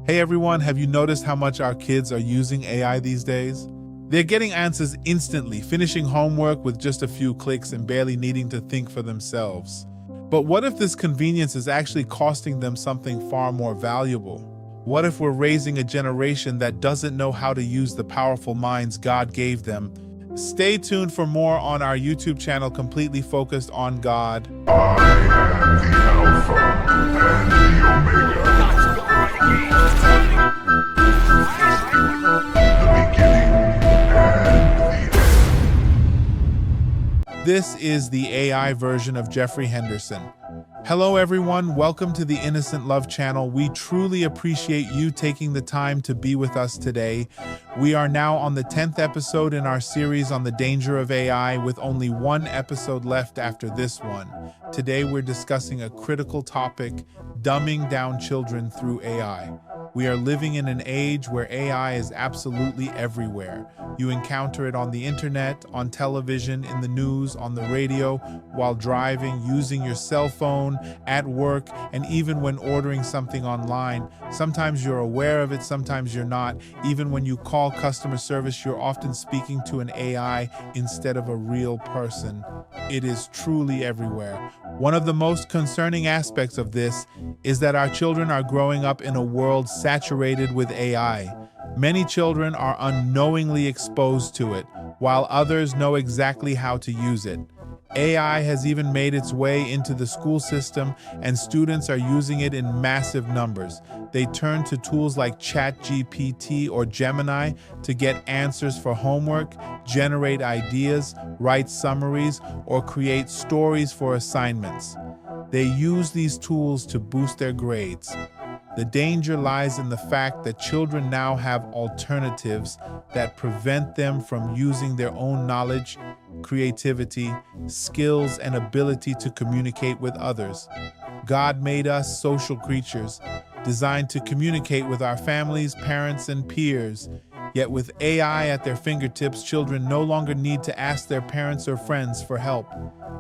Hey everyone, have you noticed how much our kids are using AI these days? They're getting answers instantly, finishing homework with just a few clicks and barely needing to think for themselves. But what if this convenience is actually costing them something far more valuable? What if we're raising a generation that doesn't know how to use the powerful minds God gave them? Stay tuned for more on our YouTube channel completely focused on God. I am the Alpha and the Omega, the beginning and the end. This is the AI version of Geoffrey Henderson. Hello everyone, welcome to the Innocent Love channel. We truly appreciate you taking the time to be with us today. We are now on the 10th episode in our series on the danger of AI, with only one episode left after this one. Today we're discussing a critical topic: dumbing down children through AI. We are living in an age where AI is absolutely everywhere. You encounter it on the internet, on television, in the news, on the radio, while driving, using your cell phone, at work, and even when ordering something online. Sometimes you're aware of it, sometimes you're not. Even when you call customer service, you're often speaking to an AI instead of a real person. It is truly everywhere. One of the most concerning aspects of this is that our children are growing up in a world saturated with AI. Many children are unknowingly exposed to it, while others know exactly how to use it. AI has even made its way into the school system, and students are using it in massive numbers. They turn to tools like ChatGPT or Gemini to get answers for homework, generate ideas, write summaries, or create stories for assignments. They use these tools to boost their grades. The danger lies in the fact that children now have alternatives that prevent them from using their own knowledge, creativity, skills, and ability to communicate with others. God made us social creatures, designed to communicate with our families, parents, and peers. Yet with AI at their fingertips, children no longer need to ask their parents or friends for help.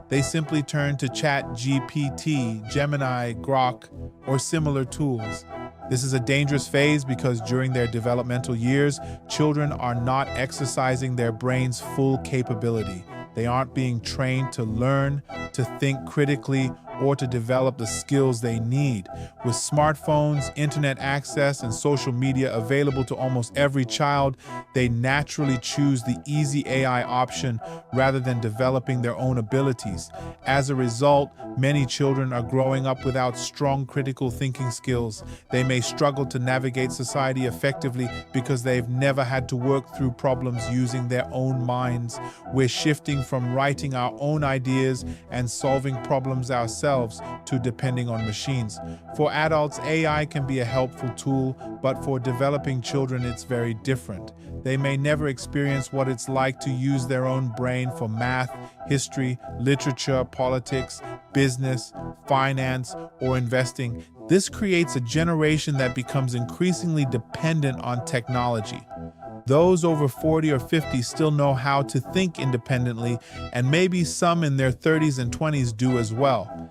They simply turn to ChatGPT, Gemini, Grok, or similar tools. This is a dangerous phase because during their developmental years, children are not exercising their brain's full capability. They aren't being trained to learn, to think critically, or to develop the skills they need. With smartphones, internet access, and social media available to almost every child, they naturally choose the easy AI option rather than developing their own abilities. As a result, many children are growing up without strong critical thinking skills. They may struggle to navigate society effectively because they've never had to work through problems using their own minds. We're shifting from writing our own ideas and solving problems ourselves to depending on machines. For adults, AI can be a helpful tool, but for developing children, it's very different. They may never experience what it's like to use their own brain for math, history, literature, politics, business, finance, or investing. This creates a generation that becomes increasingly dependent on technology. Those over 40 or 50 still know how to think independently, and maybe some in their 30s and 20s do as well.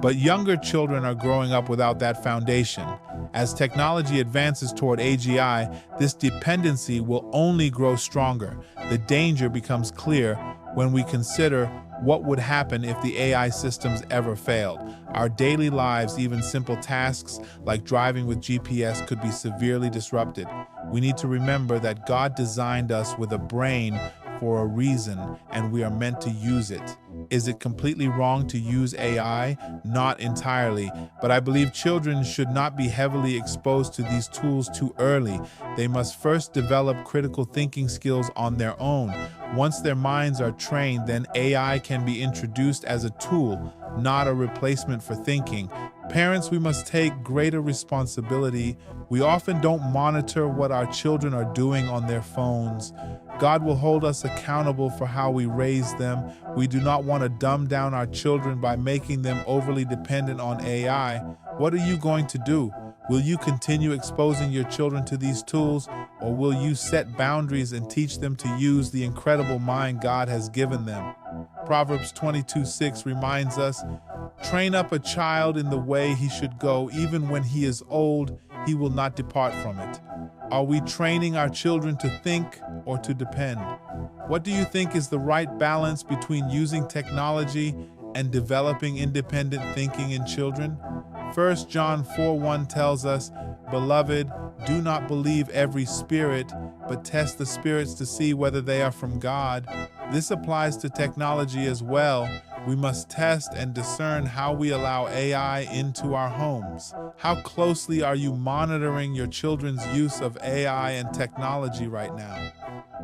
But younger children are growing up without that foundation. As technology advances toward AGI, this dependency will only grow stronger. The danger becomes clear when we consider what would happen if the AI systems ever failed. Our daily lives, even simple tasks like driving with GPS, could be severely disrupted. We need to remember that God designed us with a brain for a reason, and we are meant to use it. Is it completely wrong to use AI? Not entirely, but I believe children should not be heavily exposed to these tools too early. They must first develop critical thinking skills on their own. Once their minds are trained, then AI can be introduced as a tool, not a replacement for thinking. Parents, we must take greater responsibility. We often don't monitor what our children are doing on their phones. God will hold us accountable for how we raise them. We do not want to dumb down our children by making them overly dependent on AI. What are you going to do? Will you continue exposing your children to these tools, or will you set boundaries and teach them to use the incredible mind God has given them? Proverbs 22:6 reminds us, "Train up a child in the way he should go, even when he is old, he will not depart from it. Are we training our children to think or to depend? What do you think is the right balance between using technology and developing independent thinking in children? 1 John 4:1 tells us, "Beloved, do not believe every spirit, but test the spirits to see whether they are from God." This applies to technology as well. We must test and discern how we allow AI into our homes. How closely are you monitoring your children's use of AI and technology right now?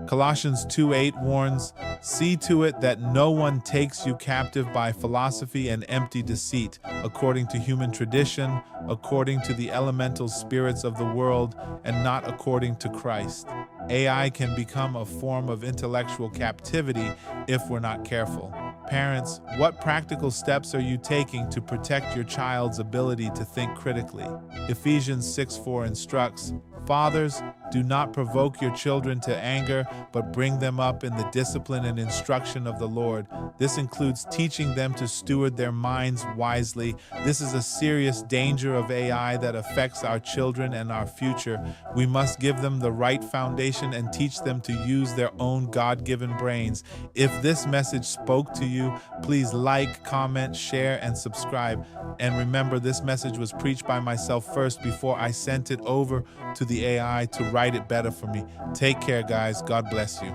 Colossians 2:8 warns, "See to it that no one takes you captive by philosophy and empty deceit, according to human tradition, according to the elemental spirits of the world, and not according to Christ." AI can become a form of intellectual captivity if we're not careful. Parents, what practical steps are you taking to protect your child's ability to think critically? Ephesians 6:4 instructs, "Fathers, do not provoke your children to anger, but bring them up in the discipline and instruction of the Lord." This includes teaching them to steward their minds wisely. This is a serious danger of AI that affects our children and our future. We must give them the right foundation and teach them to use their own God-given brains. If this message spoke to you, please like, comment, share, and subscribe. And remember, this message was preached by myself first before I sent it over to the AI to write it better for me. Take care, guys. God bless you.